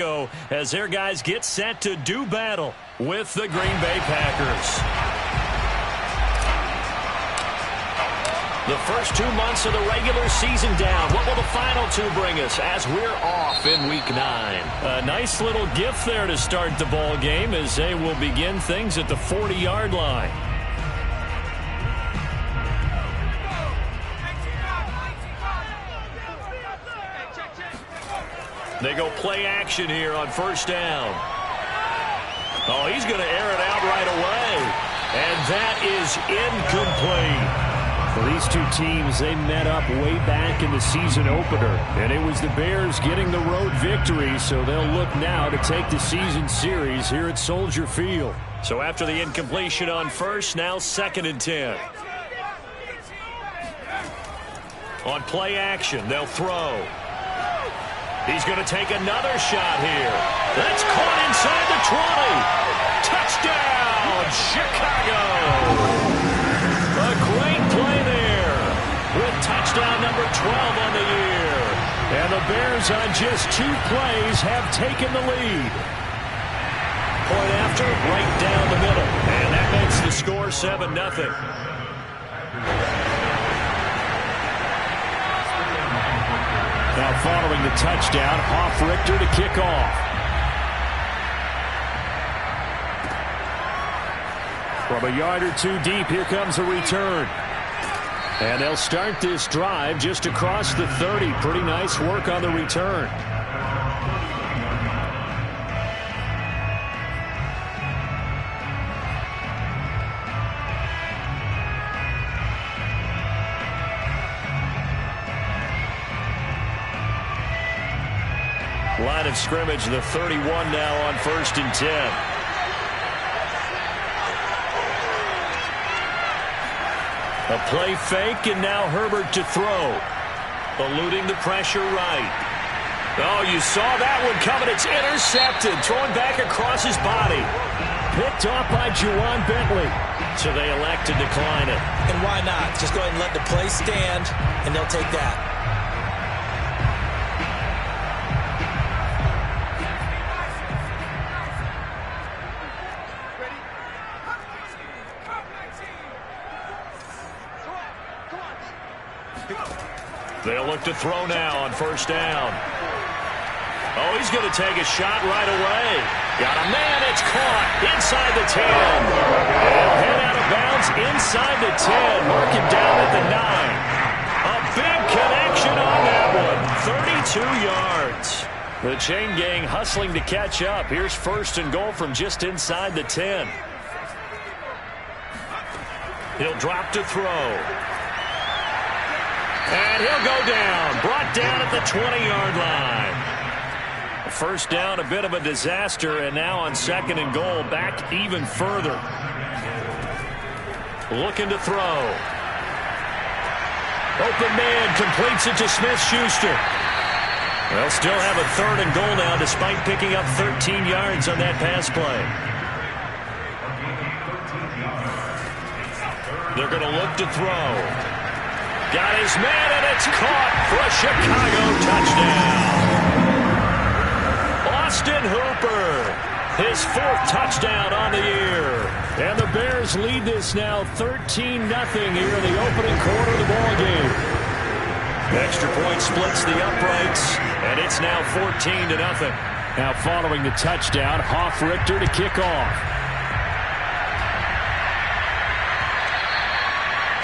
As their guys get set to do battle with the Green Bay Packers. The first 2 months of the regular season down. What will the final two bring us as we're off in Week 9? A nice little gift there to start the ball game as they will begin things at the 40-yard line. They go play action here on first down. Oh, he's going to air it out right away. And that is incomplete. For these two teams, they met up way back in the season opener. And it was the Bears getting the road victory, so they'll look now to take the season series here at Soldier Field. So after the incompletion on first, now 2nd and 10. On play action, they'll throw. He's going to take another shot here. That's caught inside the 20. Touchdown, Chicago. A great play there with touchdown number 12 on the year. And the Bears on just 2 plays have taken the lead. Point after, right down the middle. And that makes the score 7-0. Now following the touchdown, Hofrichter to kick off. From a yard or two deep, here comes a return. And they'll start this drive just across the 30. Pretty nice work on the return. Line of scrimmage, the 31 now on 1st and 10. A play fake, and now Herbert to throw. Eluding the pressure right. Oh, you saw that one coming. It's intercepted. Throwing back across his body. Picked off by Juwan Bentley. So they elect to decline it. And why not? Just go ahead and let the play stand, and they'll take that. They'll look to throw now on first down. Oh, he's going to take a shot right away. Got a man. It's caught inside the 10. They'll head out of bounds inside the 10. Mark it down at the 9. A big connection on that one. 32 yards. The chain gang hustling to catch up. Here's 1st and goal from just inside the 10. He'll drop to throw. And he'll go down. Brought down at the 20-yard line. First down, a bit of a disaster, and now on 2nd and goal, back even further. Looking to throw. Open man completes it to Smith-Schuster. They'll still have a 3rd and goal now despite picking up 13 yards on that pass play. They're going to look to throw. Got his man, and it's caught for a Chicago touchdown. Austin Hooper, his 4th touchdown on the year. And the Bears lead this now 13-0 here in the opening quarter of the ballgame. Extra point splits the uprights, and it's now 14-0. Now following the touchdown, Hofrichter to kick off.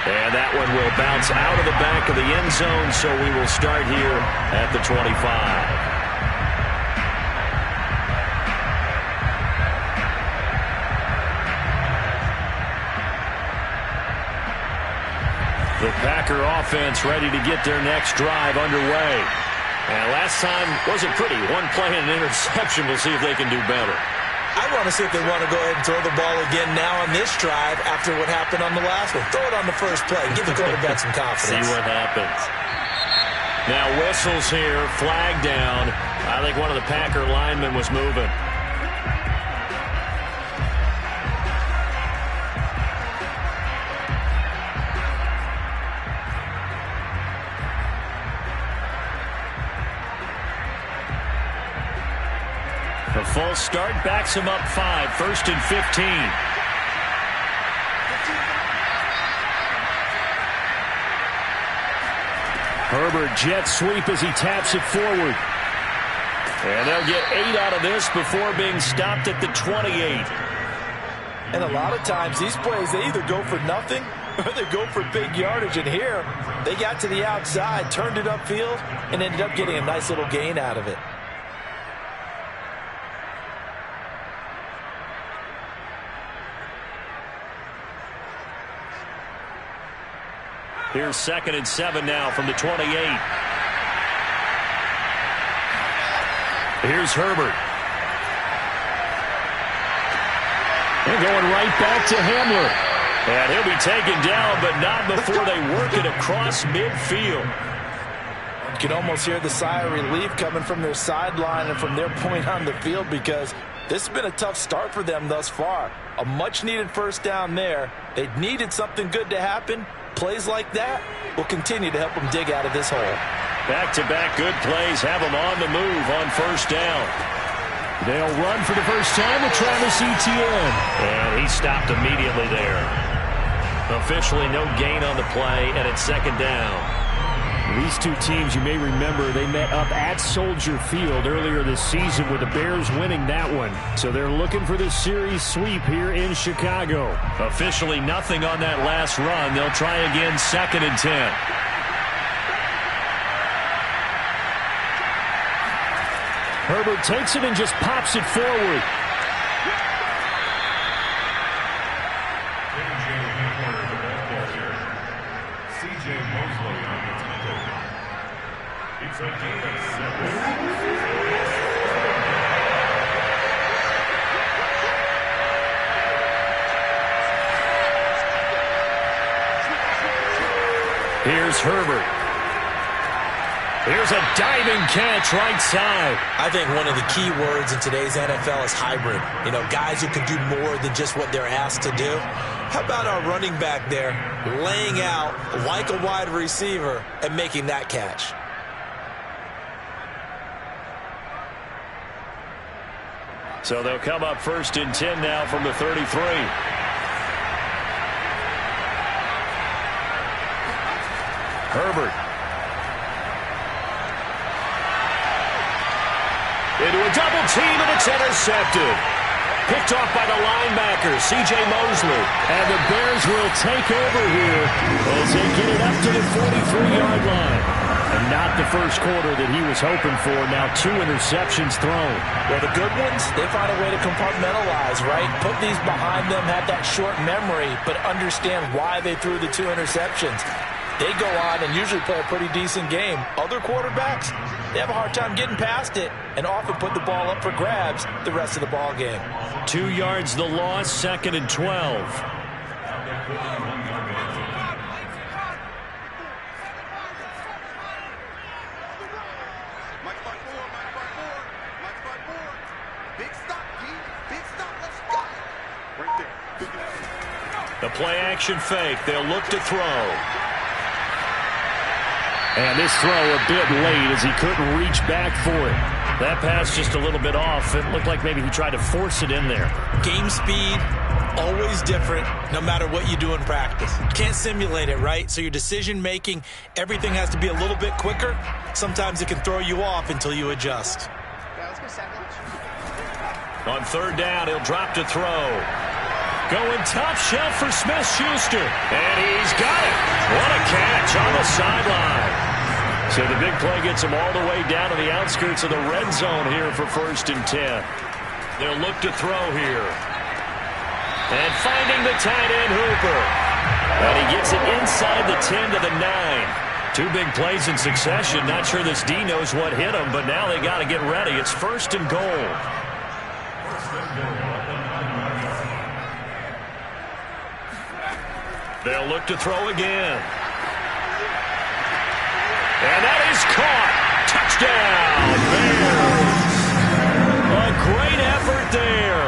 And that one will bounce out of the back of the end zone, so we will start here at the 25. The Packer offense ready to get their next drive underway. And last time wasn't pretty. One play and an interception. We'll see if they can do better. I want to see if they want to go ahead and throw the ball again now on this drive after what happened on the last one. Throw it on the first play. Give the quarterback some confidence. See what happens. Now whistles here. Flag down. I think one of the Packer linemen was moving. A false start backs him up 5, 1st and 15. Herbert jet sweep as he taps it forward. And they'll get 8 out of this before being stopped at the 28. And a lot of times these plays, they either go for nothing or they go for big yardage. And here, they got to the outside, turned it upfield, and ended up getting a nice little gain out of it. Here's 2nd and 7 now from the 28. Here's Herbert. They're going right back to Hamler. And he'll be taken down, but not before they work it across midfield. You can almost hear the sigh of relief coming from their sideline and from their point on the field, because this has been a tough start for them thus far. A much-needed first down there. They needed something good to happen. Plays like that will continue to help them dig out of this hole. Back-to-back good plays have them on the move on first down. They'll run for the first time with Travis Etienne. And he stopped immediately there. Officially no gain on the play, and it's 2nd down. These two teams, you may remember, they met up at Soldier Field earlier this season with the Bears winning that one. So they're looking for the series sweep here in Chicago. Officially nothing on that last run. They'll try again 2nd and 10. Herbert takes it and just pops it forward. Here's Herbert. Here's a diving catch right side. I think one of the key words in today's NFL is hybrid. You know, guys who can do more than just what they're asked to do. How about our running back there laying out like a wide receiver and making that catch? So they'll come up 1st and 10 now from the 33. Herbert. Into a double team, and it's intercepted. Picked off by the linebacker, C.J. Mosley. And the Bears will take over here as they get it up to the 43-yard line. And not the first quarter that he was hoping for. Now 2 interceptions thrown. Well, the good ones, they find a way to compartmentalize, right? Put these behind them, have that short memory, but understand why they threw the 2 interceptions. They go on and usually play a pretty decent game. Other quarterbacks, they have a hard time getting past it and often put the ball up for grabs the rest of the ball game. 2 yards the loss, 2nd and 12. The play action fake. They'll look to throw. And this throw a bit late as he couldn't reach back for it. That pass just a little bit off. It looked like maybe he tried to force it in there. Game speed, always different, no matter what you do in practice. Can't simulate it, right? So your decision making, everything has to be a little bit quicker. Sometimes it can throw you off until you adjust. On 3rd down, he'll drop to throw. Going top shelf for Smith-Schuster. And he's got it. What a catch on the sideline. So the big play gets him all the way down to the outskirts of the red zone here for 1st and 10. They'll look to throw here. And finding the tight end, Hooper. And he gets it inside the 10 to the 9. 2 big plays in succession. Not sure this D knows what hit him, but now they got to get ready. It's 1st and goal. They'll look to throw again. And that is caught. Touchdown, Bears. A great effort there.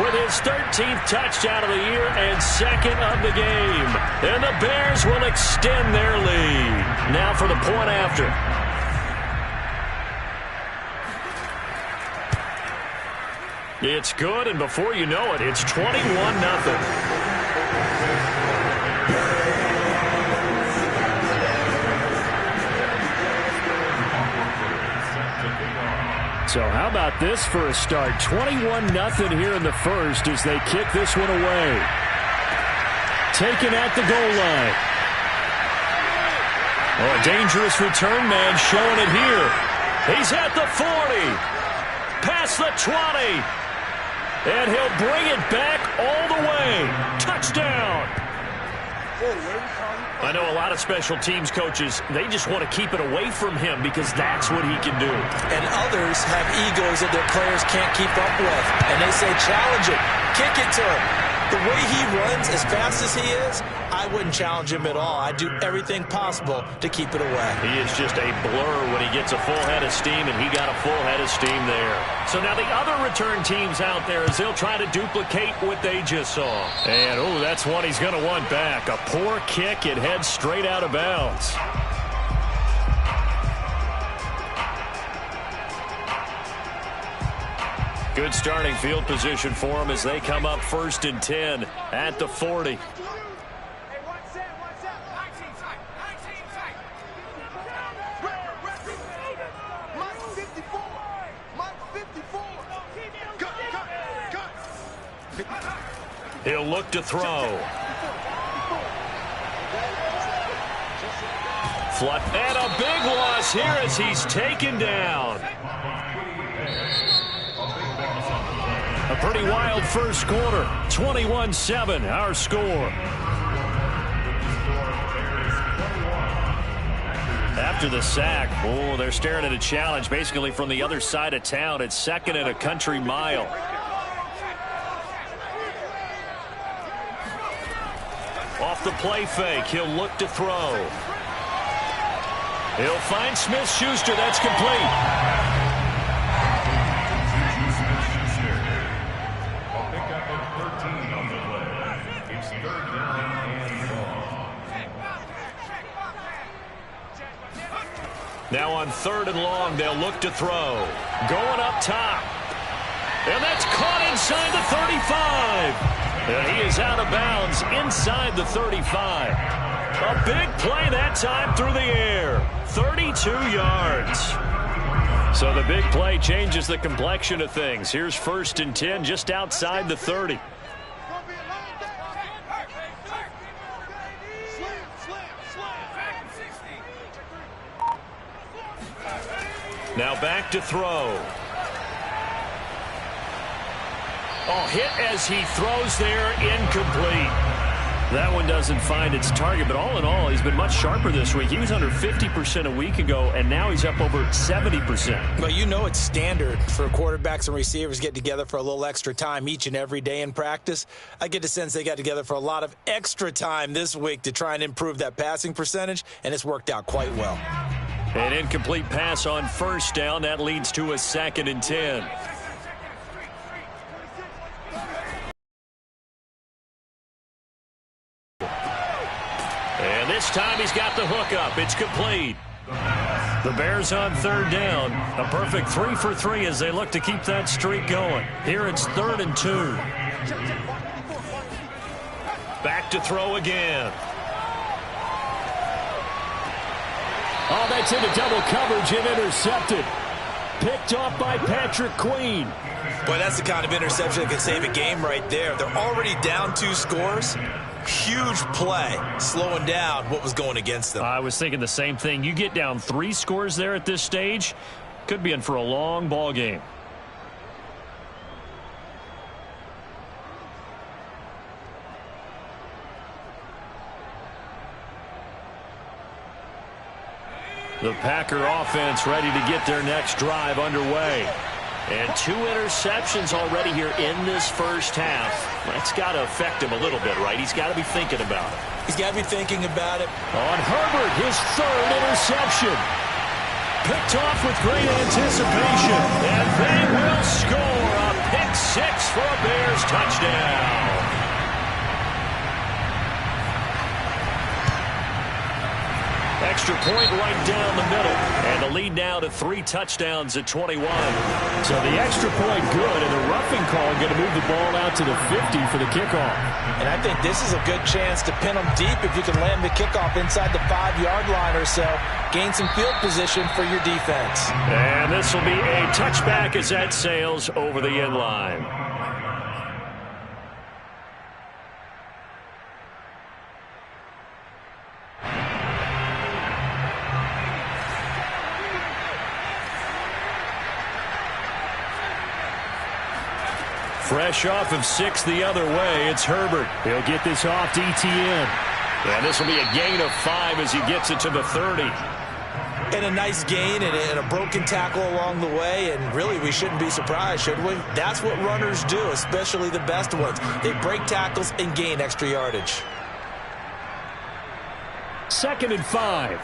With his 13th touchdown of the year and 2nd of the game. And the Bears will extend their lead. Now for the point after. It's good, and before you know it, it's 21-0. So how about this for a start? 21-0 here in the first as they kick this one away. Taken at the goal line. Oh, a dangerous return man showing it here. He's at the 40. Past the 20. And he'll bring it back all the way. Touchdown. I know a lot of special teams coaches, they just want to keep it away from him because that's what he can do. And others have egos that their players can't keep up with. And they say, challenge it, kick it to him. The way he runs as fast as he is, I wouldn't challenge him at all. I'd do everything possible to keep it away. He is just a blur when he gets a full head of steam, and he got a full head of steam there. So now the other return teams out there as they'll try to duplicate what they just saw. And, oh, that's one he's going to want back. A poor kick. It heads straight out of bounds. Good starting field position for them as they come up 1st and 10 at the 40. He'll look to throw. And a big loss here as he's taken down. A pretty wild first quarter. 21-7, our score. After the sack, oh, they're staring at a challenge basically from the other side of town. It's 2nd and a country mile. Off the play fake, he'll look to throw. He'll find Smith-Schuster. That's complete. Now on 3rd and long, they'll look to throw. Going up top. And that's caught inside the 35. And he is out of bounds inside the 35. A big play that time through the air. 32 yards. So the big play changes the complexion of things. Here's 1st and 10 just outside the 30. Now back to throw. Oh, hit as he throws there, incomplete. That one doesn't find its target, but all in all, he's been much sharper this week. He was under 50% a week ago, and now he's up over 70%. But you know it's standard for quarterbacks and receivers get together for a little extra time each and every day in practice. I get the sense they got together for a lot of extra time this week to try and improve that passing percentage, and it's worked out quite well. An incomplete pass on 1st down. That leads to a 2nd and 10. And this time he's got the hook up. It's complete. The Bears on 3rd down. A perfect 3 for 3 as they look to keep that streak going. Here it's 3rd and 2. Back to throw again. Oh, that's into double coverage and intercepted. Picked off by Patrick Queen. Boy, that's the kind of interception that can save a game right there. They're already down 2 scores. Huge play, slowing down what was going against them. I was thinking the same thing. You get down 3 scores there at this stage, could be in for a long ball game. The Packer offense ready to get their next drive underway. And 2 interceptions already here in this first half. That's got to affect him a little bit, right? He's got to be thinking about it. He's got to be thinking about it. On Herbert, his 3rd interception. Picked off with great anticipation. And they will score a pick 6 for a Bears touchdown. extra point right down the middle. And the lead now to 3 touchdowns at 21. So the extra point good, and the roughing call going to move the ball out to the 50 for the kickoff. And I think this is a good chance to pin them deep if you can land the kickoff inside the 5-yard line or so. Gain some field position for your defense. And this will be a touchback as that sails over the end line. Fresh off of 6 the other way, it's Herbert. He'll get this off to Etienne. And this will be a gain of 5 as he gets it to the 30. And a nice gain and a broken tackle along the way, and really we shouldn't be surprised, should we? That's what runners do, especially the best ones. They break tackles and gain extra yardage. 2nd and 5.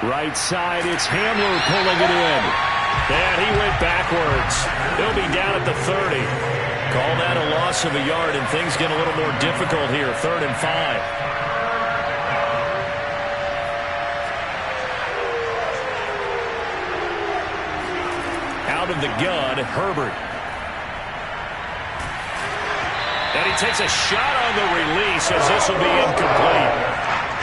Right side, it's Hamler pulling it in. And he went backwards. He'll be down at the 30. Call that a loss of a yard, and things get a little more difficult here. 3rd and 5. Out of the gun, Herbert. And he takes a shot on the release as this will be incomplete.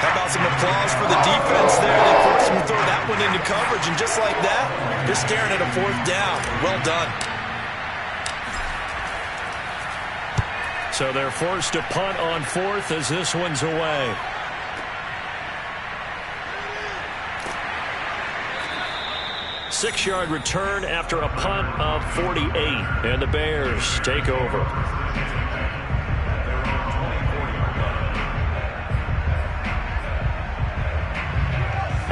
How about some applause for the defense there? They forced him to throw that one into coverage, and just like that, you're staring at a 4th down. Well done. So they're forced to punt on 4th as this one's away. Six-yard return after a punt of 48, and the Bears take over.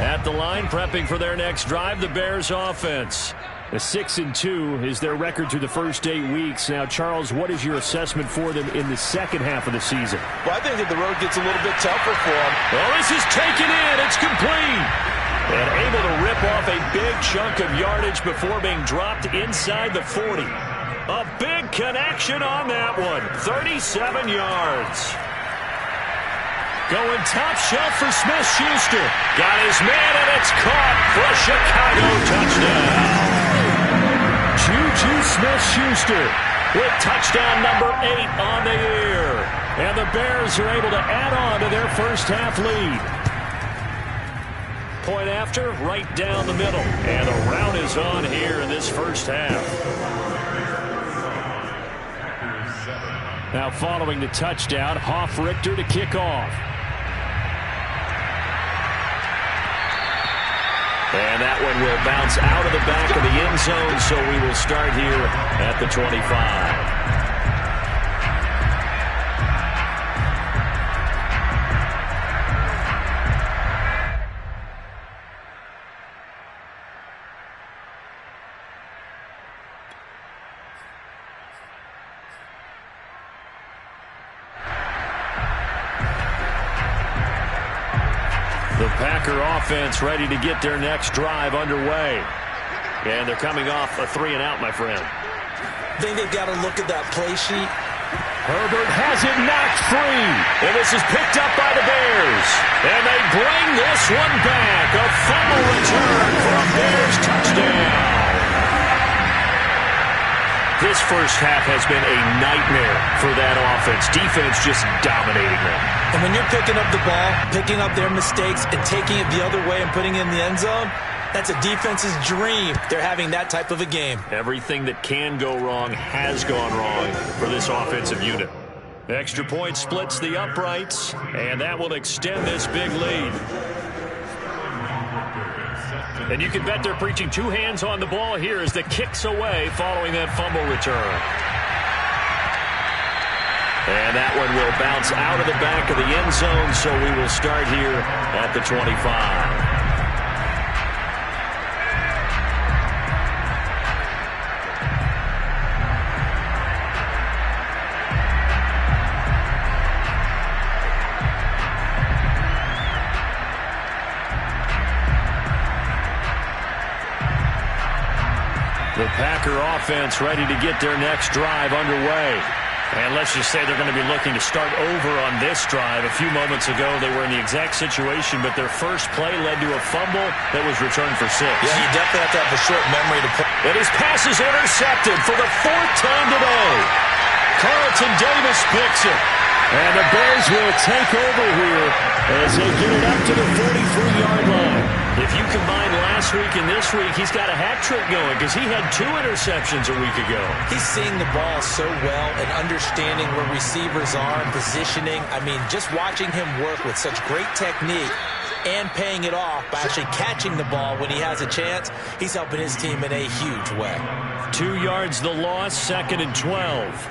At the line, prepping for their next drive, the Bears offense. A 6-2 is their record through the first 8 weeks. Now, Charles, what is your assessment for them in the second half of the season? Well, I think that the road gets a little bit tougher for them. Well, this is taken in. It's complete. And able to rip off a big chunk of yardage before being dropped inside the 40. A big connection on that one. 37 yards. Going top shelf for Smith-Schuster. Got his man, and it's caught for a Chicago touchdown. Juju Smith-Schuster with touchdown number 8 on the year. And the Bears are able to add on to their first half lead. Point after, right down the middle. And the rout is on here in this first half. Now following the touchdown, Hoff-Richter to kick off. And that one will bounce out of the back of the end zone, so we will start here at the 25. The Packer offense ready to get their next drive underway. And they're coming off a 3-and-out, my friend. I think they've got to look at that play sheet. Herbert has it knocked free. And this is picked up by the Bears. And they bring this one back. A fumble return for a Bears touchdown. This first half has been a nightmare for that offense. Defense just dominating them. And when you're picking up the ball, picking up their mistakes, and taking it the other way and putting it in the end zone, that's a defense's dream. They're having that type of a game. Everything that can go wrong has gone wrong for this offensive unit. Extra point splits the uprights, and that will extend this big lead. And you can bet they're preaching 2 hands on the ball here as the kick's away following that fumble return. And that one will bounce out of the back of the end zone, so we will start here at the 25. Packer offense ready to get their next drive underway. And let's just say they're going to be looking to start over on this drive. A few moments ago, they were in the exact situation, but their first play led to a fumble that was returned for 6. Yeah, you definitely have to have a short memory to play. And his pass is intercepted for the 4th time today. Carlton Davis picks it. And the Bears will take over here as they get it up to the 43-yard line. If you combine last week and this week, he's got a hat trick going because he had 2 interceptions a week ago. He's seeing the ball so well and understanding where receivers are and positioning. I mean, just watching him work with such great technique and paying it off by actually catching the ball when he has a chance, he's helping his team in a huge way. 2 yards the loss, 2nd and 12.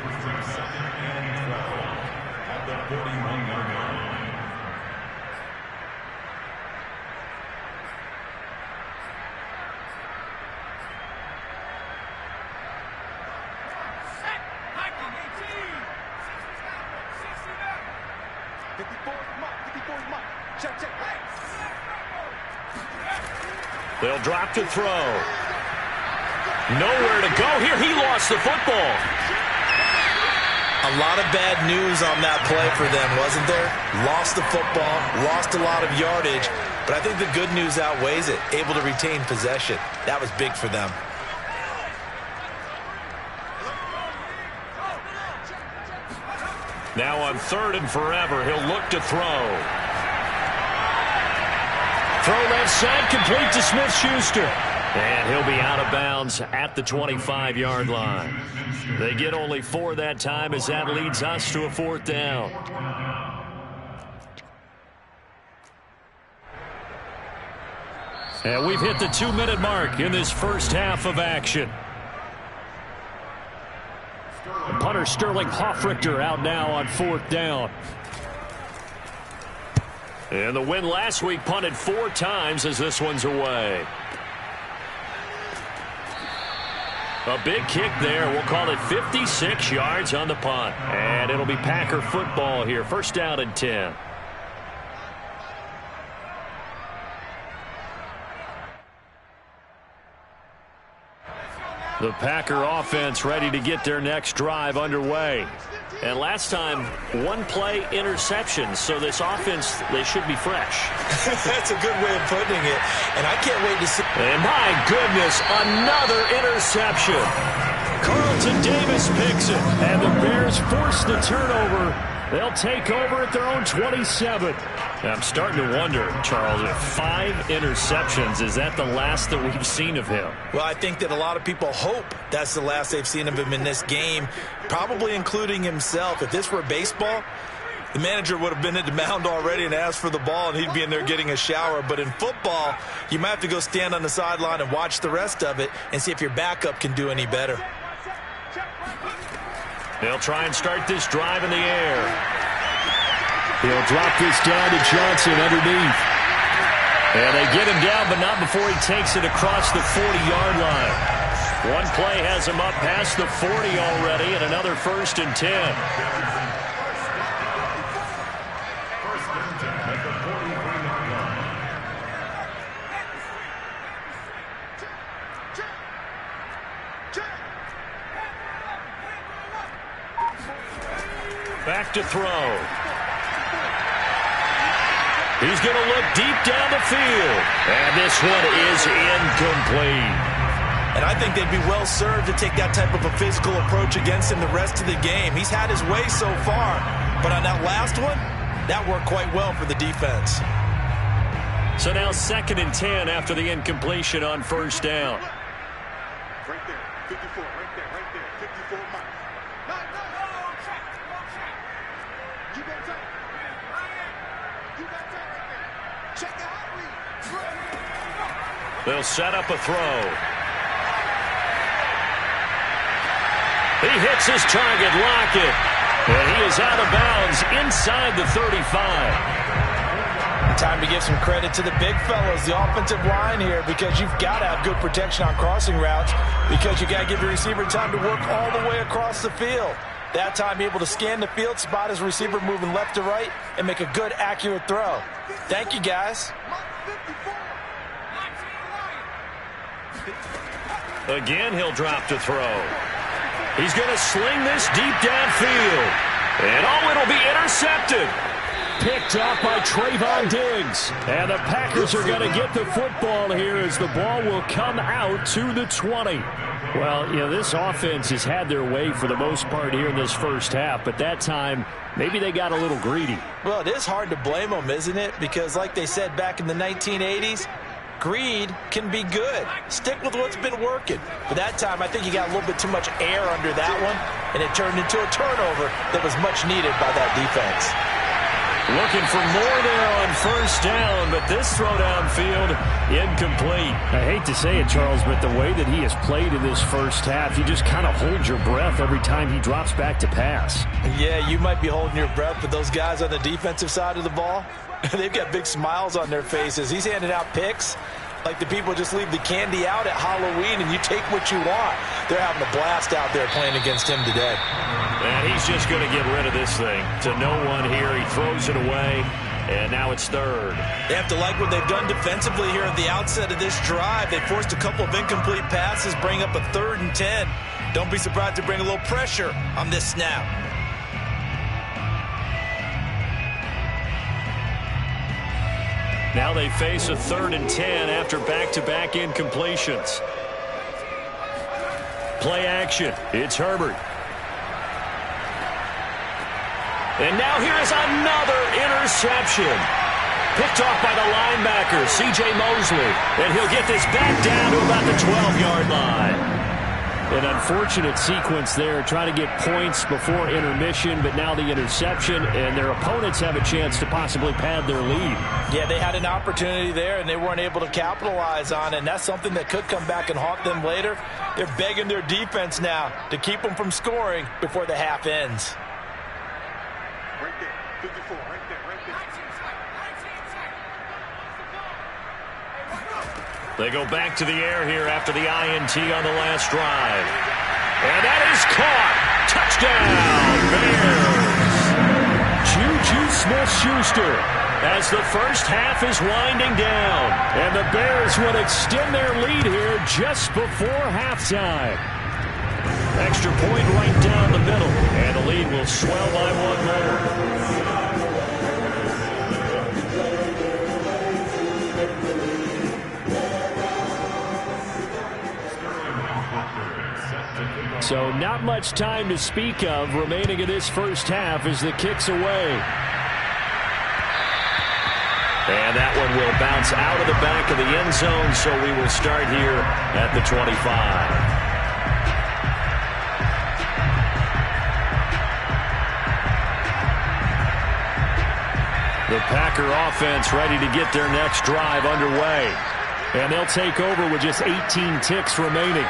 They'll drop to throw. Nowhere to go here. He lost the football. A lot of bad news on that play for them, wasn't there? Lost the football, lost a lot of yardage, but I think the good news outweighs it. Able to retain possession. That was big for them. Now on 3rd and forever, he'll look to throw. Throw left side, complete to Smith-Schuster. And he'll be out of bounds at the 25-yard line. They get only 4 that time as that leads us to a 4th down. And we've hit the 2-minute mark in this first half of action. Punter Sterling Hoffrichter out now on 4th down. And the win last week punted 4 times as this one's away. A big kick there. We'll call it 56 yards on the punt. And it'll be Packer football here. 1st down and 10. The Packer offense ready to get their next drive underway. And last time, 1-play interception. So this offense, they should be fresh. That's a good way of putting it. And I can't wait to see. And my goodness, another interception. Carlton Davis picks it. And the Bears force the turnover. They'll take over at their own 27. I'm starting to wonder, Charles, if 5 interceptions, is that the last that we've seen of him? Well, I think that a lot of people hope that's the last they've seen of him in this game, probably including himself. If this were baseball, the manager would have been at the mound already and asked for the ball, and he'd be in there getting a shower. But in football, you might have to go stand on the sideline and watch the rest of it and see if your backup can do any better. They'll try and start this drive in the air. He'll drop this down to Johnson underneath. And they get him down, but not before he takes it across the 40-yard line. One play has him up past the 40 already, and another 1st and 10. Back to throw. He's going to look deep down the field. And this one is incomplete. And I think they'd be well served to take that type of a physical approach against him the rest of the game. He's had his way so far. But on that last one, that worked quite well for the defense. So now 2nd and 10 after the incompletion on 1st down. Right there, 54, right there, 54 miles. You got time. You got time right there. Check the hot read. They'll set up a throw. He hits his target, Lockett. And he is out of bounds inside the 35. Time to give some credit to the big fellas, the offensive line here, because you've got to have good protection on crossing routes, because you got to give your receiver time to work all the way across the field. That time, able to scan the field, spot his receiver moving left to right, and make a good, accurate throw. Thank you, guys. Again, he'll drop to throw. He's going to sling this deep downfield. And it'll be intercepted. Picked off by Trayvon Diggs. And the Packers are going to get the football here as the ball will come out to the 20. Well, this offense has had their way for the most part here in this first half, but that time, maybe they got a little greedy. Well, it is hard to blame them, isn't it? Because like they said back in the 1980s, greed can be good. Stick with what's been working. But that time, I think you got a little bit too much air under that one, and it turned into a turnover that was much needed by that defense. Looking for more there on first down, but this throw downfield incomplete. I hate to say it, Charles, but the way that he has played in this first half, you just kind of hold your breath every time he drops back to pass. Yeah, you might be holding your breath, but those guys on the defensive side of the ball, they've got big smiles on their faces. He's handing out picks like the people just leave the candy out at Halloween and you take what you want. They're having a blast out there playing against him today. And he's just going to get rid of this thing to no one here. He throws it away, and now it's third. They have to like what they've done defensively here at the outset of this drive. They forced a couple of incomplete passes, bring up a 3rd and 10. Don't be surprised to bring a little pressure on this snap. Now they face a 3rd and 10 after back-to-back incompletions. Play action. It's Herbert. And now here is another interception. Picked off by the linebacker, C.J. Mosley. And he'll get this back down to about the 12-yard line. An unfortunate sequence there, trying to get points before intermission, but now the interception, and their opponents have a chance to possibly pad their lead. Yeah, they had an opportunity there, and they weren't able to capitalize on it, and that's something that could come back and haunt them later. They're begging their defense now to keep them from scoring before the half ends. Right there, 54, right there. They go back to the air here after the INT on the last drive. And that is caught. Touchdown, Bears. Juju Smith-Schuster as the first half is winding down. And the Bears will extend their lead here just before halftime. Extra point right down the middle. And the lead will swell by one more. So not much time to speak of remaining in this first half as the kick's away. And that one will bounce out of the back of the end zone, so we will start here at the 25. The Packer offense ready to get their next drive underway. And they'll take over with just 18 ticks remaining.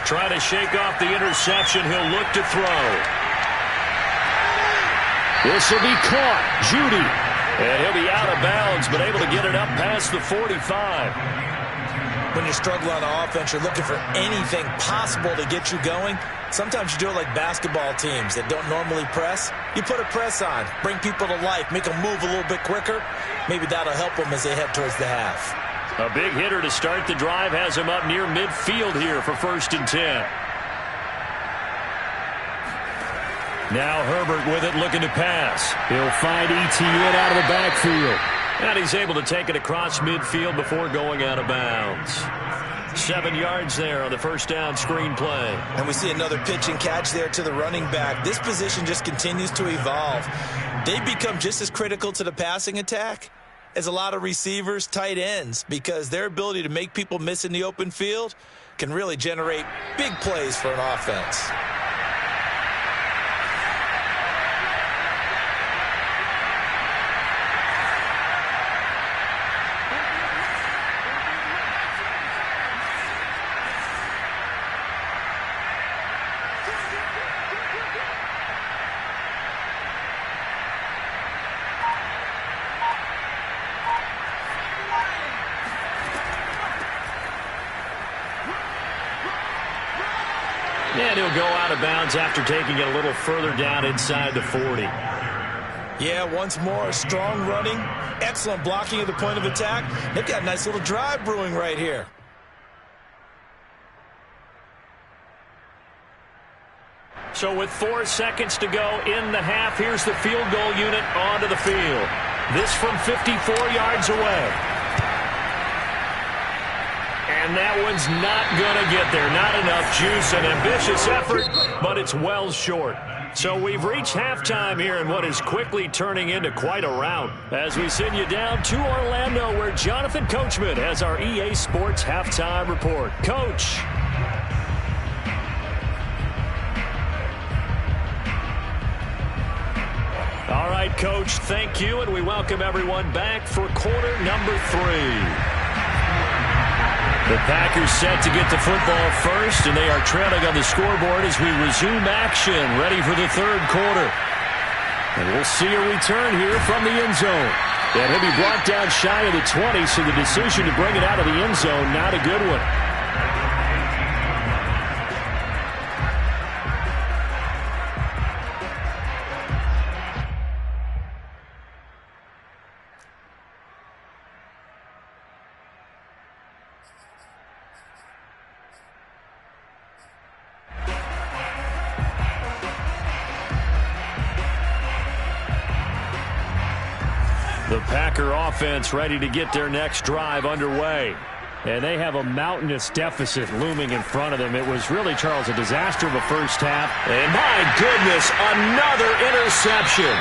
Trying to shake off the interception. He'll look to throw. This will be caught. Judy. And he'll be out of bounds, but able to get it up past the 45. When you struggle on offense, you're looking for anything possible to get you going. Sometimes you do it like basketball teams that don't normally press. You put a press on, bring people to life, make them move a little bit quicker. Maybe that'll help them as they head towards the half. A big hitter to start the drive has him up near midfield here for 1st and 10. Now Herbert with it, looking to pass. He'll find ETN out of the backfield. And he's able to take it across midfield before going out of bounds. 7 yards there on the first down screen play. And we see another pitch and catch there to the running back. This position just continues to evolve. They become just as critical to the passing attack as a lot of receivers, tight ends, because their ability to make people miss in the open field can really generate big plays for an offense. And he'll go out of bounds after taking it a little further down inside the 40. Yeah, once more, strong running, excellent blocking at the point of attack. They've got a nice little drive brewing right here. So with 4 seconds to go in the half, here's the field goal unit onto the field. This from 54 yards away. And that one's not going to get there. Not enough juice, an ambitious effort, but it's well short. So we've reached halftime here in what is quickly turning into quite a rout. As we send you down to Orlando, where Jonathan Coachman has our EA Sports Halftime Report. Coach. All right, Coach, thank you, and we welcome everyone back for quarter number 3. The Packers set to get the football first, and they are trailing on the scoreboard as we resume action, ready for the third quarter. And we'll see a return here from the end zone. And he'll be brought down shy of the 20, so the decision to bring it out of the end zone, not a good one. The Packer offense ready to get their next drive underway. And they have a mountainous deficit looming in front of them. It was really, Charles, a disaster of a first half. And my goodness, another interception.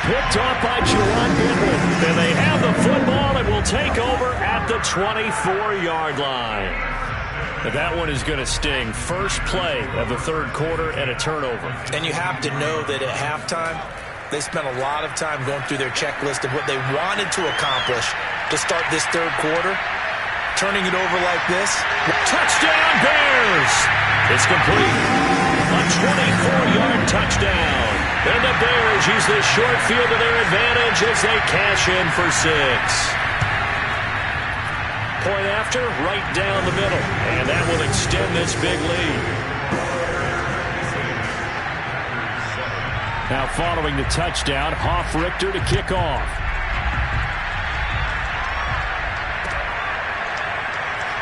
Picked off by Jerron Bentley. And they have the football and will take over at the 24-yard line. But that one is going to sting. First play of the third quarter and a turnover. And you have to know that at halftime, they spent a lot of time going through their checklist of what they wanted to accomplish to start this third quarter. Turning it over like this. Touchdown, Bears! It's complete. A 24-yard touchdown. And the Bears use this short field to their advantage as they cash in for 6. Point after, right down the middle. And that will extend this big lead. Now following the touchdown, Hofrichter to kick off.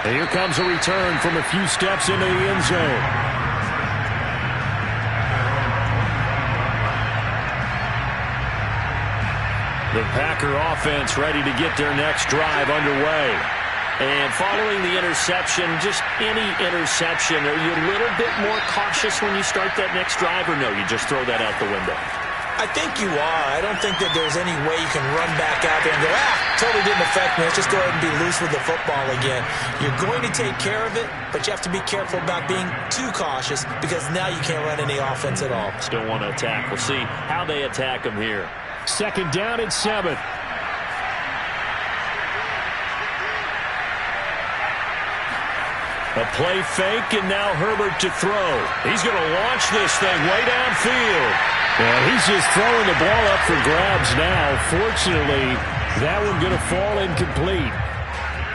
And here comes a return from a few steps into the end zone. The Packer offense ready to get their next drive underway. And following the interception, just any interception, are you a little bit more cautious when you start that next drive, or no, you just throw that out the window? I think you are. I don't think that there's any way you can run back out there and go, totally didn't affect me. Let's just go ahead and be loose with the football again. You're going to take care of it, but you have to be careful about being too cautious because now you can't run any offense at all. Still want to attack. We'll see how they attack them here. Second down and 7. A play fake, and now Herbert to throw. He's going to launch this thing way downfield. And he's just throwing the ball up for grabs now. Fortunately, that one going to fall incomplete.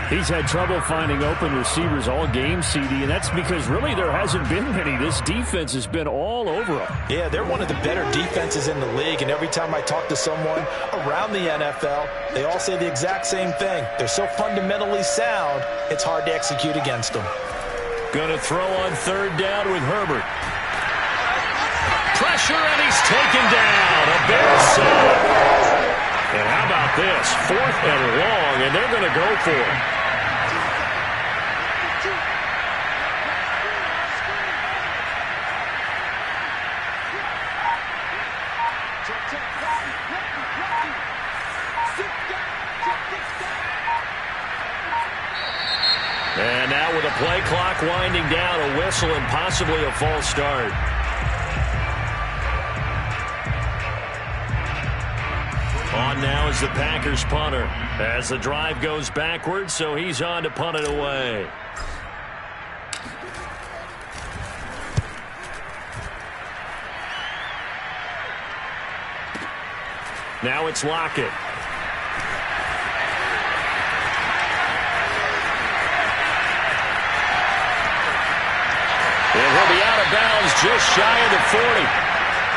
He's had trouble finding open receivers all game, CD, and that's because really there hasn't been many. This defense has been all over them. Yeah, they're one of the better defenses in the league, and every time I talk to someone around the NFL, they all say the exact same thing. They're so fundamentally sound, it's hard to execute against them. Going to throw on third down with Herbert. Pressure, and he's taken down. A Bears sack. And how about this? 4th and long, and they're going to go for it. And now with a play clock winding down, a whistle and possibly a false start. On now is the Packers punter as the drive goes backwards, so he's on to punt it away. Now it's Lockett. And he'll be out of bounds just shy of the 40.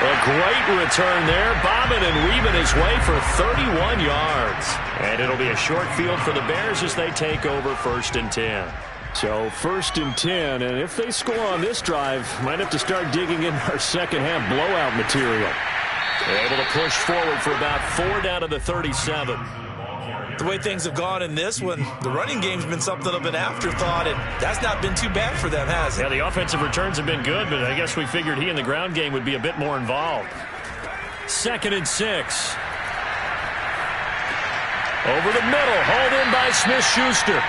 A great return there, bobbing and weaving his way for 31 yards. And it'll be a short field for the Bears as they take over 1st and 10. So 1st and 10, and if they score on this drive, might have to start digging in our second half blowout material. Able to push forward for about 4 down to the 37. The way things have gone in this one, the running game's been something of an afterthought, and that's not been too bad for them, has it? Yeah, the offensive returns have been good, but I guess we figured he in the ground game would be a bit more involved. 2nd and 6. Over the middle, hauled in by Smith-Schuster.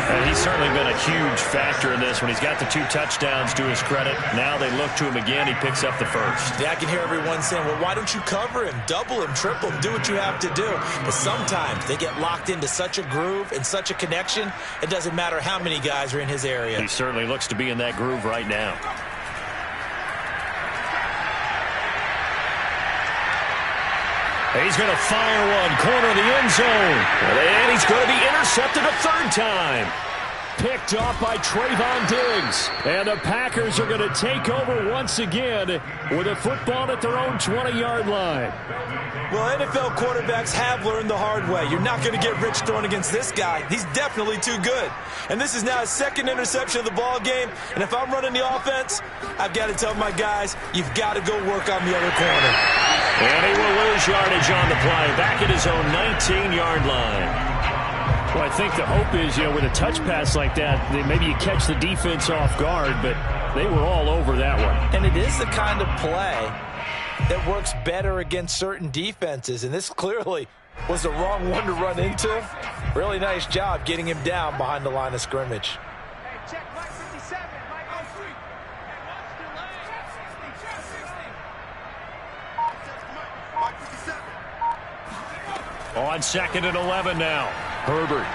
And he's certainly been a huge factor in this when he's got the 2 touchdowns to his credit. Now they look to him again. He picks up the 1st. Yeah, I can hear everyone saying, well, why don't you cover him, double him, triple him, do what you have to do. But sometimes they get locked into such a groove and such a connection, it doesn't matter how many guys are in his area. He certainly looks to be in that groove right now. He's going to fire one, corner of the end zone. And he's going to be intercepted a 3rd time. Picked off by Trayvon Diggs. And the Packers are going to take over once again with a football at their own 20-yard line. Well, NFL quarterbacks have learned the hard way. You're not going to get rich throwing against this guy. He's definitely too good. And this is now his 2nd interception of the ball game. And if I'm running the offense, I've got to tell my guys, you've got to go work on the other corner. And he will lose yardage on the play, back at his own 19-yard line. Well, I think the hope is, with a touch pass like that, maybe you catch the defense off guard, but they were all over that one. And it is the kind of play that works better against certain defenses, and this clearly was the wrong one to run into. Really nice job getting him down behind the line of scrimmage. Hey, check Mike 57, Mike 03. Mike 57. On 2nd and 11 now. Herbert.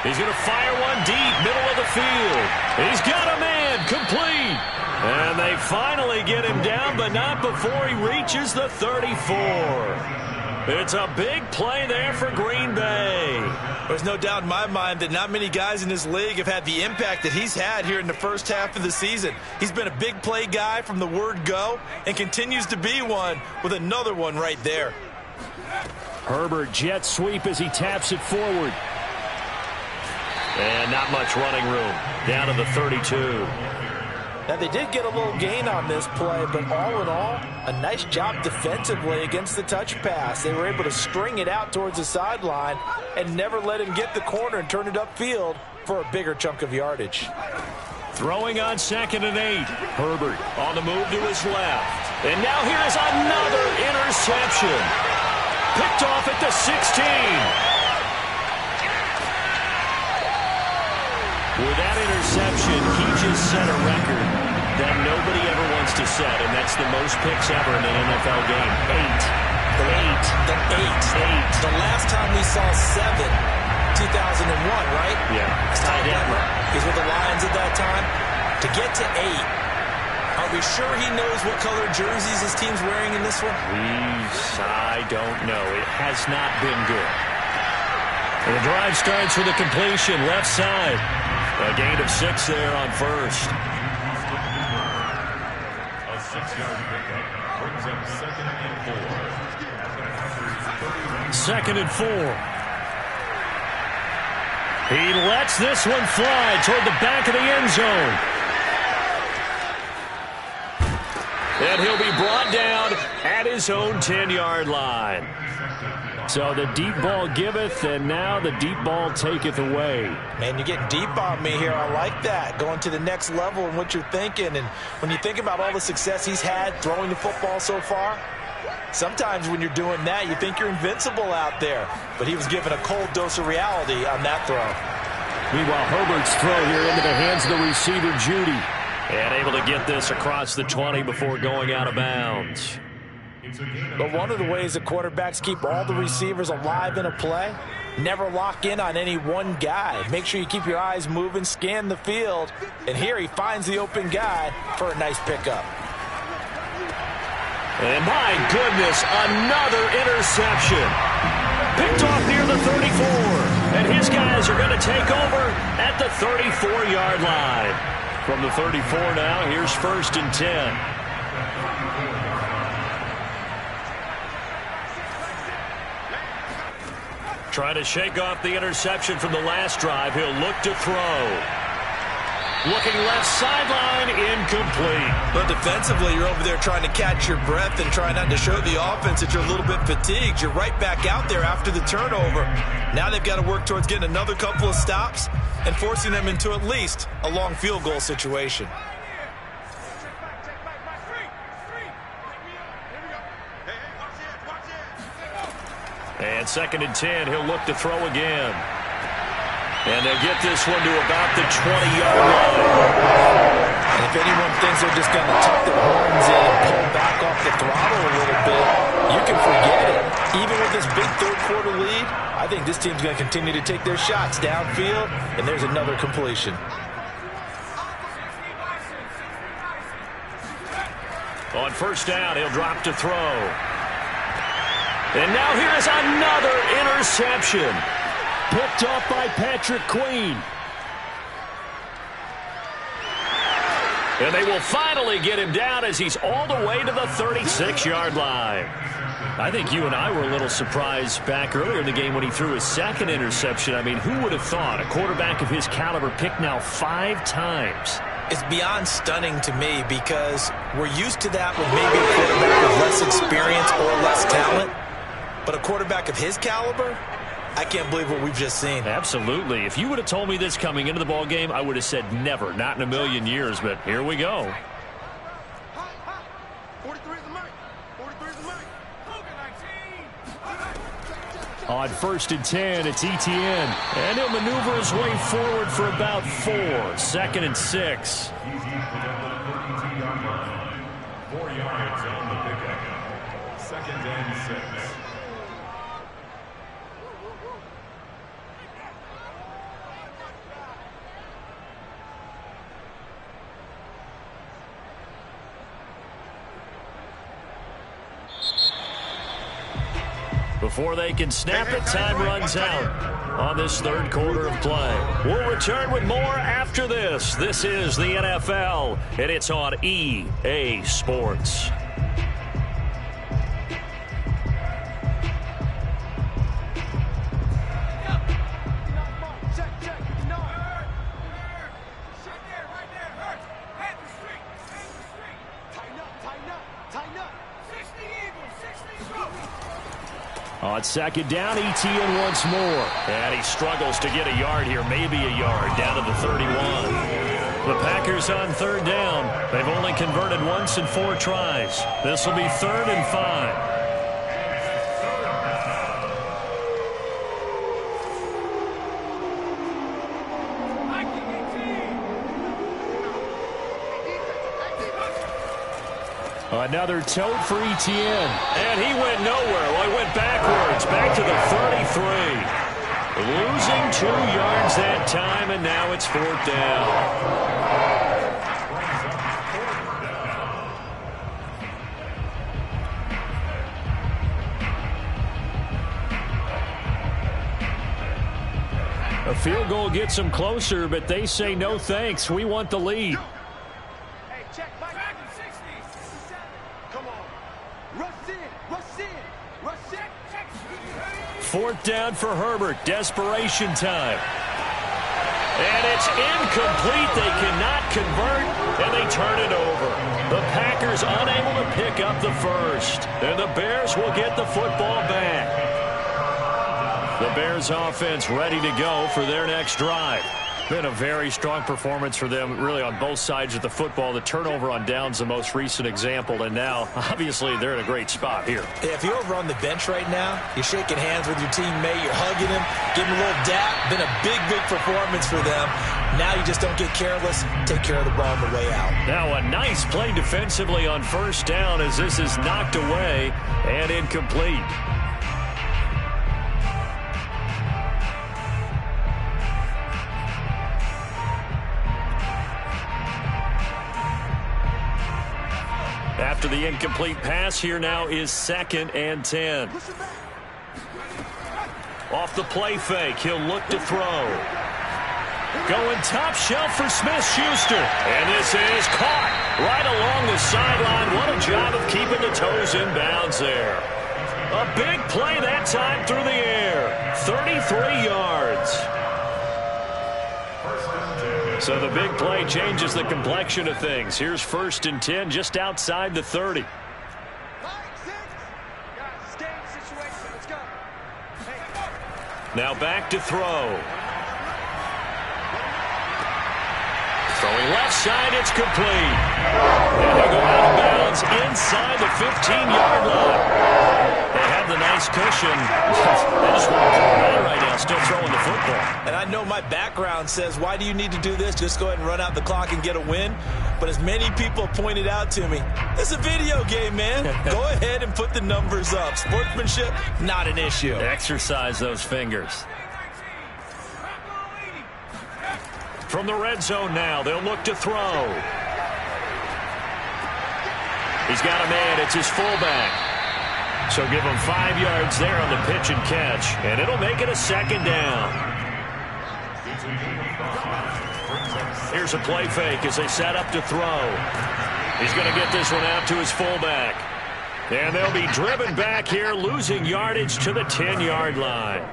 He's going to fire one deep, middle of the field. He's got a man, complete. And they finally get him down, but not before he reaches the 34. It's a big play there for Green Bay. There's no doubt in my mind that not many guys in this league have had the impact that he's had here in the first half of the season. He's been a big play guy from the word go and continues to be one with another one right there. Herbert jet sweep as he taps it forward. And not much running room. Down to the 32. Now, they did get a little gain on this play, but all in all, a nice job defensively against the touch pass. They were able to string it out towards the sideline and never let him get the corner and turn it upfield for a bigger chunk of yardage. Throwing on 2nd and 8. Herbert on the move to his left. And now here is another interception. Picked off at the 16. With that interception, he just set a record that nobody ever wants to set, and that's the most picks ever in an NFL game. 8. The last time we saw 7, 2001, right? Yeah. Ty Detmer. He's with the Lions at that time. To get to 8, are we sure he knows what color jerseys his team's wearing in this one? I don't know. It has not been good. And the drive starts with a completion, left side. A gain of 6 there on 1st. A 6-yard pickup brings up 2nd and 4. 2nd and 4. He lets this one fly toward the back of the end zone. And he'll be brought down at his own 10-yard line. So the deep ball giveth, and now the deep ball taketh away. Man, you're getting deep on me here. I like that. Going to the next level in what you're thinking. And when you think about all the success he's had throwing the football so far, sometimes when you're doing that, you think you're invincible out there. But he was given a cold dose of reality on that throw. Meanwhile, Herbert's throw here into the hands of the receiver, Judy. And able to get this across the 20 before going out of bounds. But one of the ways that quarterbacks keep all the receivers alive in a play, never lock in on any one guy. Make sure you keep your eyes moving, scan the field. And here he finds the open guy for a nice pickup. And my goodness, another interception. Picked off near the 34. And his guys are going to take over at the 34-yard line. From the 34 now, here's 1st and 10. Trying to shake off the interception from the last drive. He'll look to throw. Looking left sideline, incomplete. But defensively, you're over there trying to catch your breath and try not to show the offense that you're a little bit fatigued. You're right back out there after the turnover. Now they've got to work towards getting another couple of stops and forcing them into at least a long field goal situation. And 2nd and 10, he'll look to throw again. And they'll get this one to about the 20-yard line. And if anyone thinks they're just going to tuck their horns in and pull back off the throttle a little bit, you can forget it. Even with this big third-quarter lead, I think this team's going to continue to take their shots downfield, and there's another completion. On 1st down, he'll drop to throw. And now here's another interception. Picked off by Patrick Queen. And they will finally get him down as he's all the way to the 36-yard line. I think you and I were a little surprised back earlier in the game when he threw his 2nd interception. I mean, who would have thought a quarterback of his caliber picked now 5 times? It's beyond stunning to me because we're used to that with maybe a quarterback with less experience or less talent. But a quarterback of his caliber, I can't believe what we've just seen. Absolutely. If you would have told me this coming into the ball game, I would have said never, not in a million years. But here we go. 43 is the mic. 43 is the mic. On 1st and 10, it's Etienne. And he'll maneuver his way forward for about 4. 2nd and 6. 4 yards on the pickup. 2nd and 6. Before they can snap it, time runs out on this 3rd quarter of play. We'll return with more after this. This is the NFL, and it's on EA Sports. On 2nd down, Etienne once more. And he struggles to get a yard here, maybe a yard, down to the 31. The Packers on 3rd down. They've only converted once in 4 tries. This will be 3rd and 5. Another tote for Etienne. And he went nowhere. Well, he went backwards, back to the 33. Losing 2 yards that time, and now it's 4th down. A field goal gets them closer, but they say no thanks. We want the lead. Hey, check, Mike. 60. Come on. Rush in. Rush in. Rush in. 4th down for Herbert. Desperation time. And it's incomplete. They cannot convert, and they turn it over. The Packers unable to pick up the first. And the Bears will get the football back. The Bears offense ready to go for their next drive. Been a very strong performance for them, really, on both sides of the football. The turnover on downs, the most recent example, and now, obviously, they're in a great spot here. Yeah, if you're over on the bench right now, you're shaking hands with your teammate, you're hugging him, giving him a little dap. Been a big, big performance for them. Now you just don't get careless. Take care of the ball on the way out. Now a nice play defensively on 1st down as this is knocked away and incomplete. After the incomplete pass, here now is 2nd and 10. Off the play fake, he'll look to throw. Going top shelf for Smith-Schuster. And this is caught right along the sideline. What a job of keeping the toes in bounds there. A big play that time through the air. 33 yards. So the big play changes the complexion of things. Here's 1st and 10 just outside the 30. Now back to throw. Throwing left side, it's complete. And they go out of bounds inside the 15-yard line. They have the nice cushion. They just want to throw it out right now, still throwing the football. And I know my background says, why do you need to do this? Just go ahead and run out the clock and get a win. But as many people pointed out to me, it's a video game, man. Go ahead and put the numbers up. Sportsmanship, not an issue. Exercise those fingers. From the red zone now, they'll look to throw. He's got a man. It's his fullback. So give him 5 yards there on the pitch and catch, and it'll make it a 2nd down. Here's a play fake as they set up to throw. He's going to get this one out to his fullback. And they'll be driven back here, losing yardage to the 10-yard line.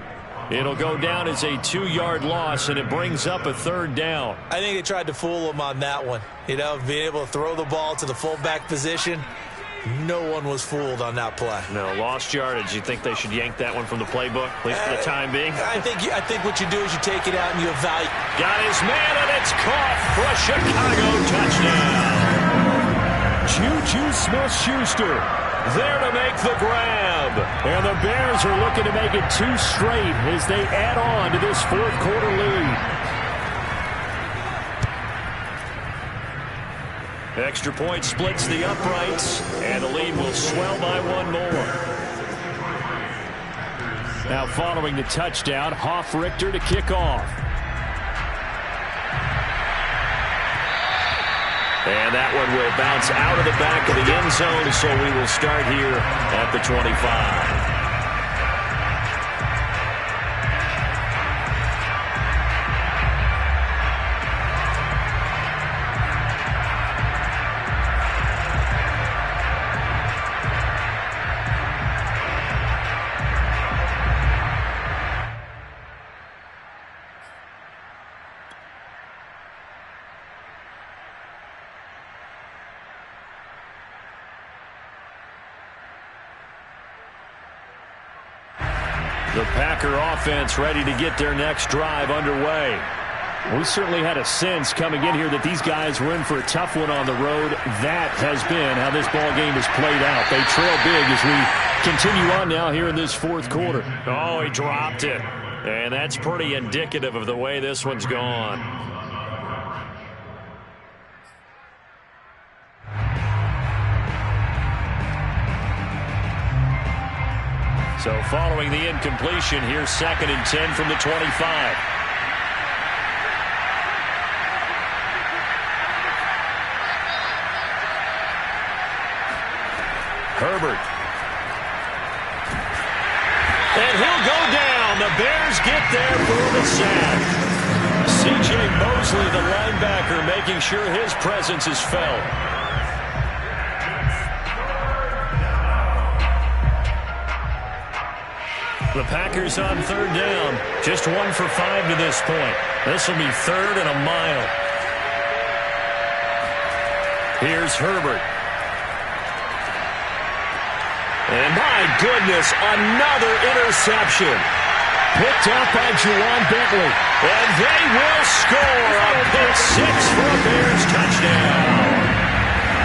It'll go down as a 2-yard loss, and it brings up a 3rd down. I think they tried to fool him on that one. You know, being able to throw the ball to the fullback position. No one was fooled on that play. No, lost yardage. You think they should yank that one from the playbook, at least for the time being? I think what you do is you take it out and you evaluate. Got his man, and it's caught for a Chicago touchdown. Juju Smith-Schuster there to make the grab. And the Bears are looking to make it 2 straight as they add on to this 4th quarter lead. Extra point splits the uprights, and the lead will swell by 1 more. Now following the touchdown, Hoff-Richter to kick off. And that one will bounce out of the back of the end zone, so we will start here at the 25. The Packer offense ready to get their next drive underway. We certainly had a sense coming in here that these guys were in for a tough one on the road. That has been how this ball game has played out. They trail big as we continue on now here in this 4th quarter. Oh, he dropped it. And that's pretty indicative of the way this one's gone. So following the incompletion, here's 2nd and 10 from the 25. Herbert. And he'll go down. The Bears get there for the sack. C.J. Mosley, the linebacker, making sure his presence is felt. The Packers on 3rd down. Just 1 for 5 to this point. This will be 3rd and a mile. Here's Herbert. And my goodness, another interception. Picked up by Juwan Bentley. And they will score a pick 6 for a Bears touchdown.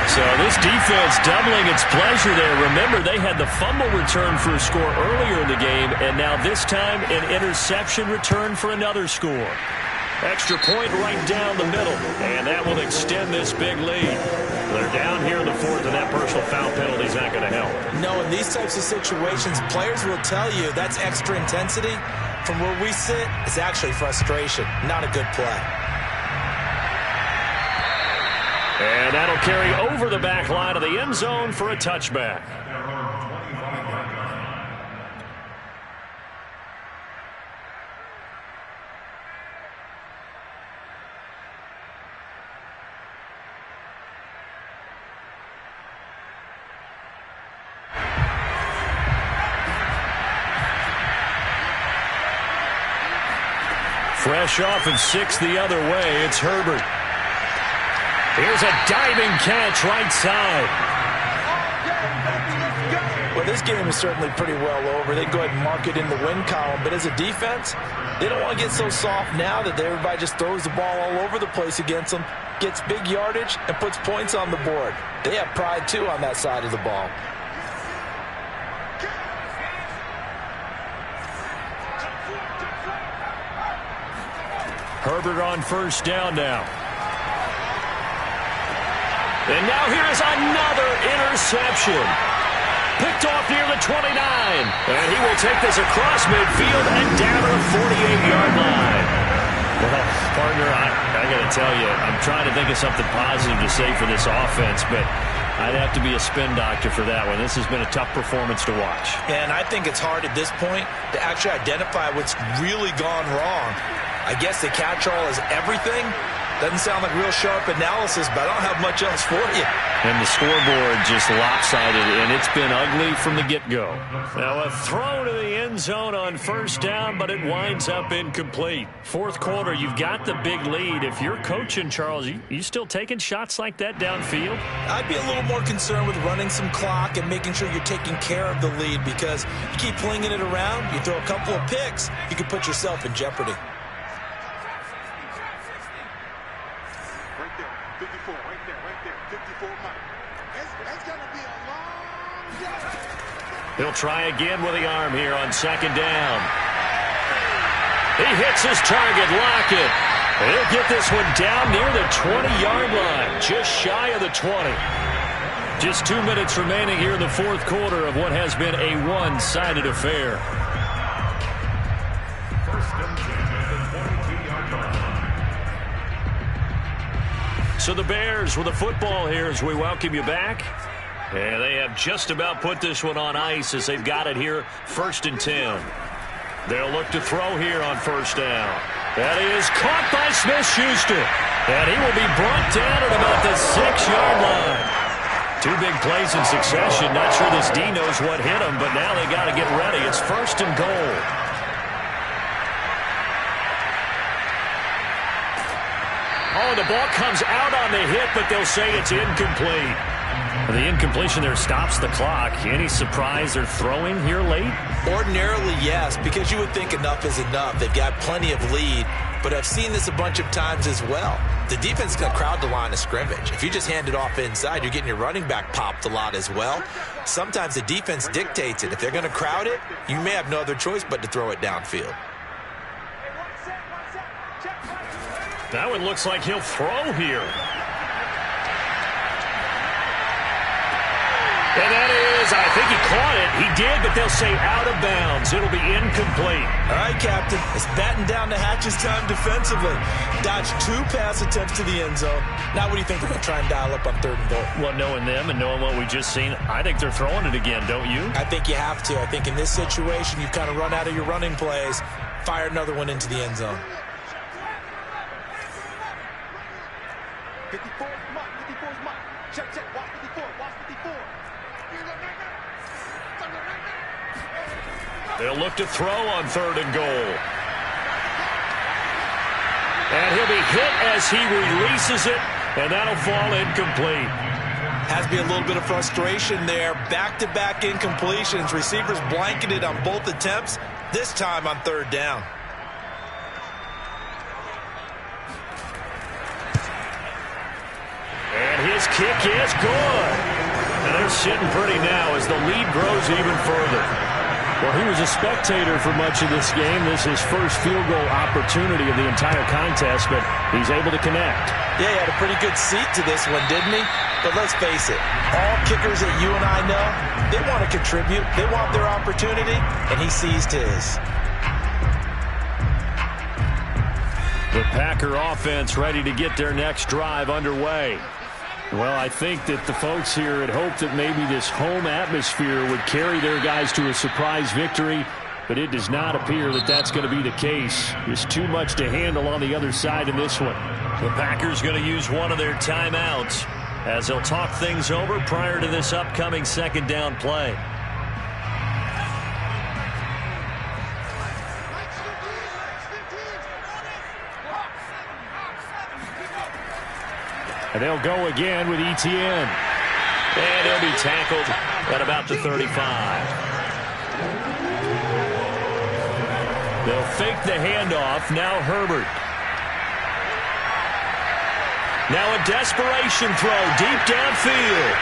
So this defense doubling its pleasure there. Remember, they had the fumble return for a score earlier in the game, and now this time an interception return for another score. Extra point right down the middle, and that will extend this big lead. They're down here in the 4th, and that personal foul penalty is not going to help. No, in these types of situations, players will tell you that's extra intensity. From where we sit, it's actually frustration, not a good play. And that'll carry over the back line of the end zone for a touchback. Fresh off of 6 the other way, it's Herbert. Here's a diving catch right side. Well, this game is certainly pretty well over. They go ahead and mark it in the win column. But as a defense, they don't want to get so soft now that everybody just throws the ball all over the place against them, gets big yardage, and puts points on the board. They have pride, too, on that side of the ball. Herbert on first down now. And now here is another interception. Picked off near the 29. And he will take this across midfield and down to the 48-yard line. Well, partner, I got to tell you, I'm trying to think of something positive to say for this offense, but I'd have to be a spin doctor for that one. This has been a tough performance to watch. And I think it's hard at this point to actually identify what's really gone wrong. I guess the catch-all is everything. Doesn't sound like real sharp analysis, but I don't have much else for you. And the scoreboard just lopsided, and it's been ugly from the get-go. Now a throw to the end zone on first down, but it winds up incomplete. Fourth quarter, you've got the big lead. If you're coaching, Charles, you still taking shots like that downfield? I'd be a little more concerned with running some clock and making sure you're taking care of the lead, because you keep flinging it around, you throw a couple of picks, you could put yourself in jeopardy. 54, right there, 54 Mike. It's going to be a long day. He'll try again with the arm here on second down. He hits his target, Lockett. He'll get this one down near the 20-yard line, just shy of the 20. Just 2 minutes remaining here in the fourth quarter of what has been a one-sided affair. So the Bears with the football here as we welcome you back. And they have just about put this one on ice as they've got it here, 1st and 10. They'll look to throw here on first down. That is caught by Smith-Schuster. And he will be brought down at about the 6-yard line. 2 big plays in succession. Not sure this D knows what hit him, but now they got to get ready. It's 1st and goal. Oh, the ball comes out on the hit, but they'll say it's incomplete. The incompletion there stops the clock. Any surprise they're throwing here late? Ordinarily, yes, because you would think enough is enough. They've got plenty of lead, but I've seen this a bunch of times as well. The defense is going to crowd the line of scrimmage. If you just hand it off inside, you're getting your running back popped a lot as well. Sometimes the defense dictates it. If they're going to crowd it, you may have no other choice but to throw it downfield. That one looks like he'll throw here. And that is, I think he caught it. He did, but they'll say out of bounds. It'll be incomplete. All right, Captain. It's batting down the hatches time defensively. Dodged 2 pass attempts to the end zone. Now what do you think they're going to try and dial up on 3rd and goal? Well, knowing them and knowing what we just seen, I think they're throwing it again, don't you? I think you have to. I think in this situation, you've kind of run out of your running plays. Fire another one into the end zone. 54 Mike, 54 Mike. Check, watch 54, watch 54. They'll look to throw on 3rd and goal. And he'll be hit as he releases it, and that'll fall incomplete. Has to be a little bit of frustration there. Back-to-back incompletions. Receivers blanketed on both attempts, this time on 3rd down. And his kick is good. And they're sitting pretty now as the lead grows even further. Well, he was a spectator for much of this game. This is his first field goal opportunity of the entire contest, but he's able to connect. Yeah, he had a pretty good seat to this one, didn't he? But let's face it, all kickers that you and I know, they want to contribute. They want their opportunity, and he seized his. The Packer offense ready to get their next drive underway. Well, I think that the folks here had hoped that maybe this home atmosphere would carry their guys to a surprise victory, but it does not appear that that's going to be the case. There's too much to handle on the other side in this one. The Packers going to use one of their timeouts as they'll talk things over prior to this upcoming 2nd down play. And they'll go again with Etienne. And he'll be tackled at about the 35. They'll fake the handoff. Now Herbert. Now a desperation throw deep downfield.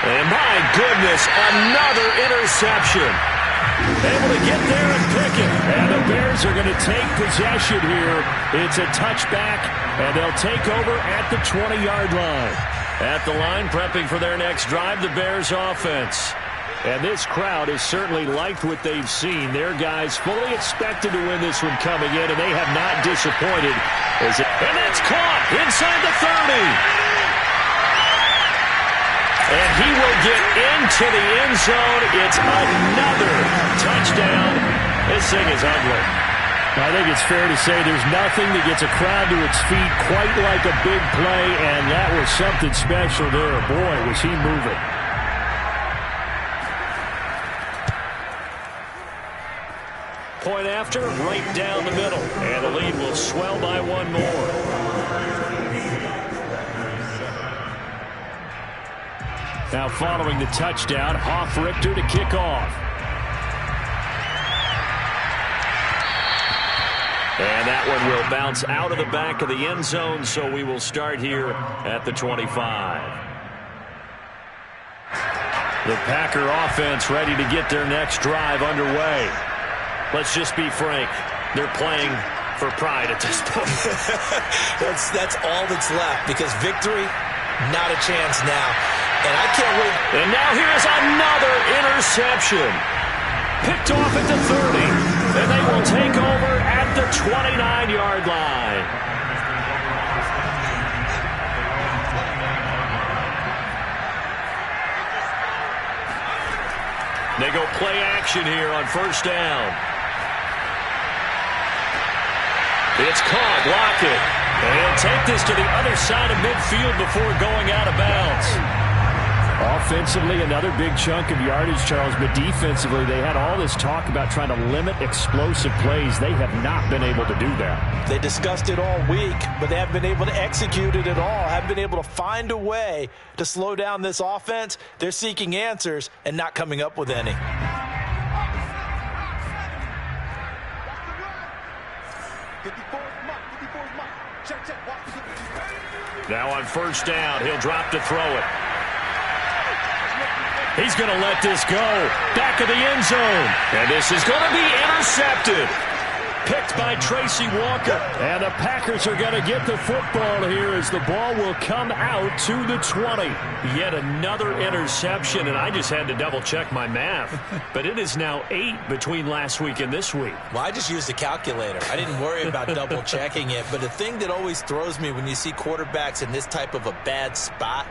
And my goodness, another interception. Able to get there and pick it. And the Bears are going to take possession here. It's a touchback, and they'll take over at the 20-yard line. At the line, prepping for their next drive, the Bears offense. And this crowd has certainly liked what they've seen. Their guys fully expected to win this one coming in, and they have not disappointed. And that's caught inside the 30. And he will get into the end zone. It's another touchdown. This thing is ugly. I think it's fair to say there's nothing that gets a crowd to its feet quite like a big play, and that was something special there. Boy, was he moving. Point after, right down the middle. And the lead will swell by one more. Now following the touchdown, Hofrichter to kick off. And that one will bounce out of the back of the end zone, so we will start here at the 25. The Packer offense ready to get their next drive underway. Let's just be frank. They're playing for pride at this point. That's all that's left, because victory, not a chance now. And I can't wait. And now here's another interception. Picked off at the 30. And they will take over at the 29-yard line. They go play action here on first down. It's caught. Lockett. And he'll take this to the other side of midfield before going out of bounds. Offensively, another big chunk of yardage, Charles, but defensively, they had all this talk about trying to limit explosive plays. They have not been able to do that. They discussed it all week, but they haven't been able to execute it at all, haven't been able to find a way to slow down this offense. They're seeking answers and not coming up with any. Now on first down, he'll drop to throw it. He's going to let this go. Back of the end zone. And this is going to be intercepted. Picked by Tracy Walker. And the Packers are going to get the football here as the ball will come out to the 20. Yet another interception, and I just had to double-check my math. But it is now 8 between last week and this week. Well, I just used a calculator. I didn't worry about double-checking it. But the thing that always throws me when you see quarterbacks in this type of a bad spot,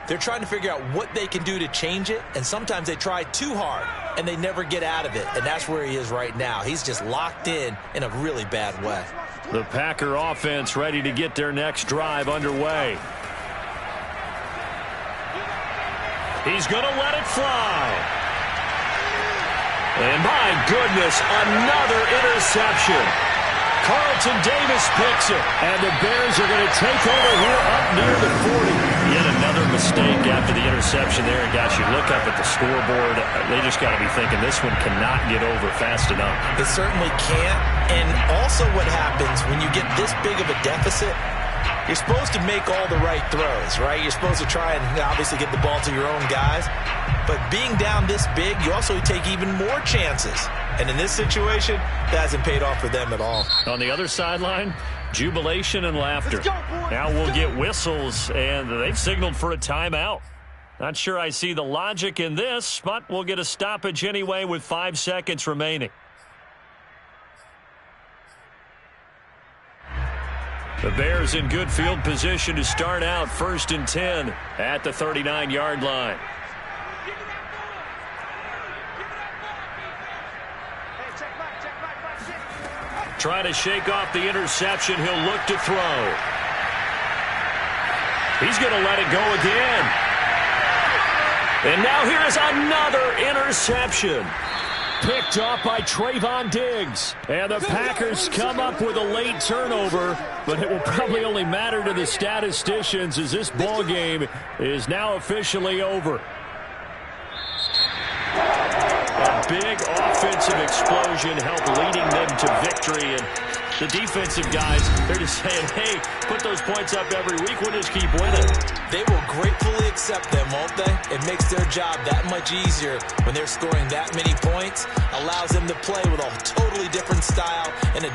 they're trying to figure out what they can do to change it, and sometimes they try too hard, and they never get out of it, and that's where he is right now. He's just locked in a really bad way. The Packer offense ready to get their next drive underway. He's going to let it fly. And my goodness, another interception. Carlton Davis picks it. And the Bears are going to take over here up near the 40. Yet another mistake after the interception there. And gosh, you look up at the scoreboard, they just got to be thinking this one cannot get over fast enough. It certainly can't. And also what happens when you get this big of a deficit, you're supposed to make all the right throws, right? You're supposed to try and obviously get the ball to your own guys. But being down this big, you also take even more chances. And in this situation, that hasn't paid off for them at all. On the other sideline, jubilation and laughter. Now we'll get whistles, and they've signaled for a timeout. Not sure I see the logic in this, but we'll get a stoppage anyway with 5 seconds remaining. The Bears in good field position to start out 1st and 10 at the 39-yard line. Trying to shake off the interception. He'll look to throw. He's going to let it go again. And now here is another interception. picked off by Trayvon Diggs. And the Packers come up with a late turnover, but it will probably only matter to the statisticians as this ball game is now officially over. A big offensive explosion helped leading them to victory, and the defensive guys, they're just saying, hey, put those points up every week, we'll just keep winning. They will gratefully accept them, won't they? It makes their job that much easier when they're scoring that many points, allows them to play with a totally different style and a